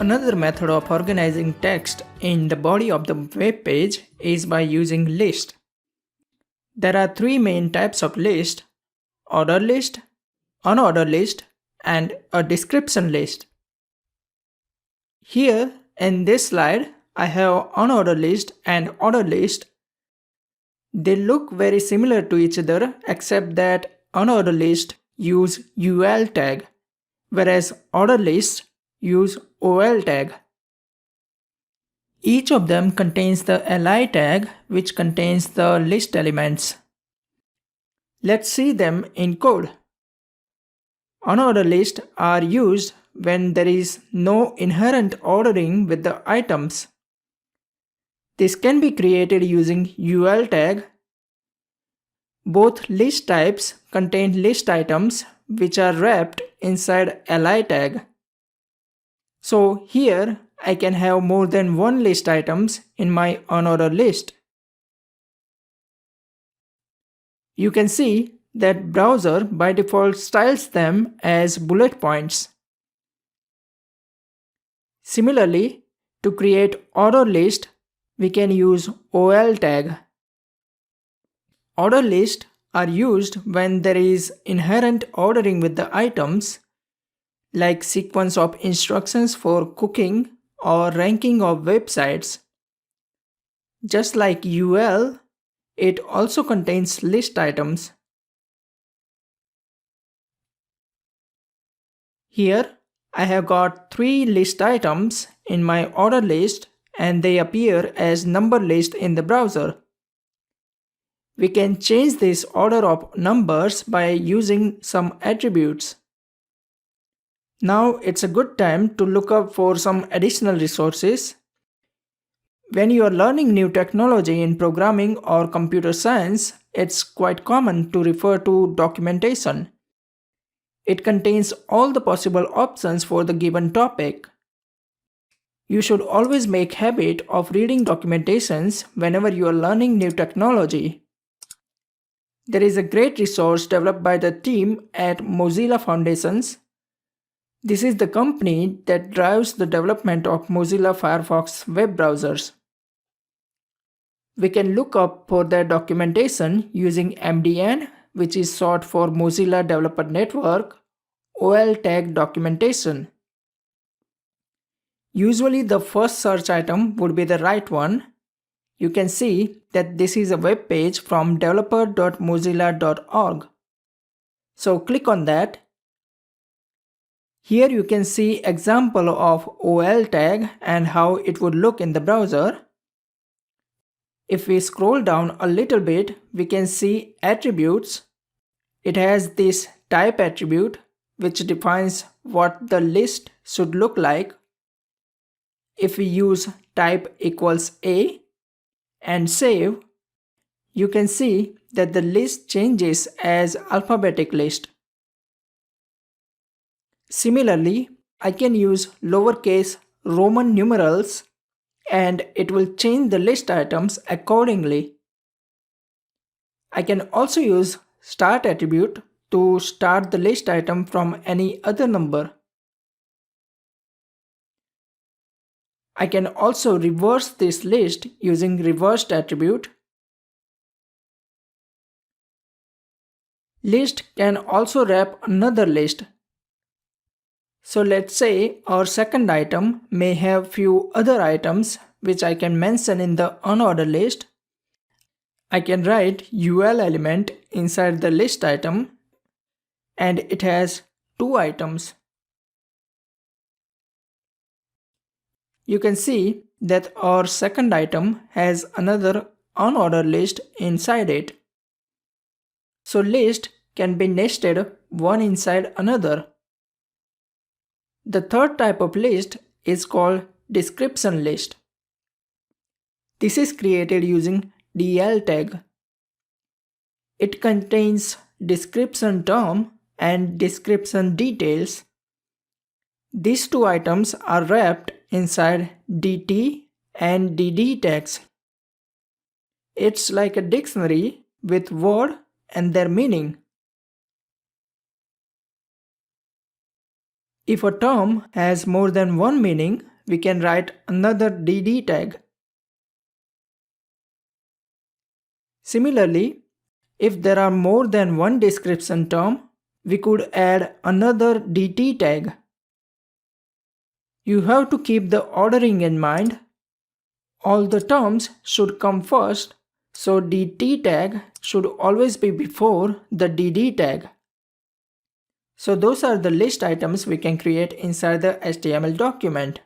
Another method of organizing text in the body of the web page is by using list. There are three main types of list: ordered list, unordered list, and a description list. Here in this slide, I have unordered list and ordered list. They look very similar to each other except that unordered list use UL tag, whereas ordered lists use OL tag. Each of them contains the li tag, which contains the list elements. Let's see them in code. Unordered lists are used when there is no inherent ordering with the items. This can be created using UL tag. Both list types contain list items which are wrapped inside li tag. So here I can have more than one list items in my unordered list. You can see that browser by default styles them as bullet points. Similarly, to create ordered list, we can use OL tag. Ordered lists are used when there is inherent ordering with the items, like sequence of instructions for cooking or ranking of websites. Just like UL, it also contains list items. Here I have got 3 list items in my ordered list and they appear as number list in the browser. We can change this order of numbers by using some attributes. Now it's a good time to look up for some additional resources. When you are learning new technology in programming or computer science, it's quite common to refer to documentation. It contains all the possible options for the given topic. You should always make a habit of reading documentations whenever you are learning new technology. There is a great resource developed by the team at Mozilla Foundations. This is the company that drives the development of Mozilla Firefox web browsers. We can look up for their documentation using MDN, which is short for Mozilla Developer Network, OL tag documentation. Usually the first search item would be the right one. You can see that this is a web page from developer.mozilla.org. So click on that. Here you can see example of OL tag and how it would look in the browser. If we scroll down a little bit, we can see attributes. It has this type attribute which defines what the list should look like. If we use type equals A and save, you can see that the list changes as alphabetic list. Similarly, I can use lowercase Roman numerals and it will change the list items accordingly. I can also use start attribute to start the list item from any other number. I can also reverse this list using reversed attribute. List can also wrap another list. So let's say our second item may have few other items which I can mention in the unordered list. I can write UL element inside the list item and it has 2 items. You can see that our second item has another unordered list inside it. So list can be nested one inside another. The third type of list is called description list. This is created using DL tag. It contains description term and description details. These 2 items are wrapped inside DT and DD tags. It's like a dictionary with word and their meaning. If a term has more than one meaning, we can write another dd tag. Similarly, if there are more than one description term, we could add another dt tag. You have to keep the ordering in mind. All the terms should come first, so dt tag should always be before the dd tag. So those are the list items we can create inside the HTML document.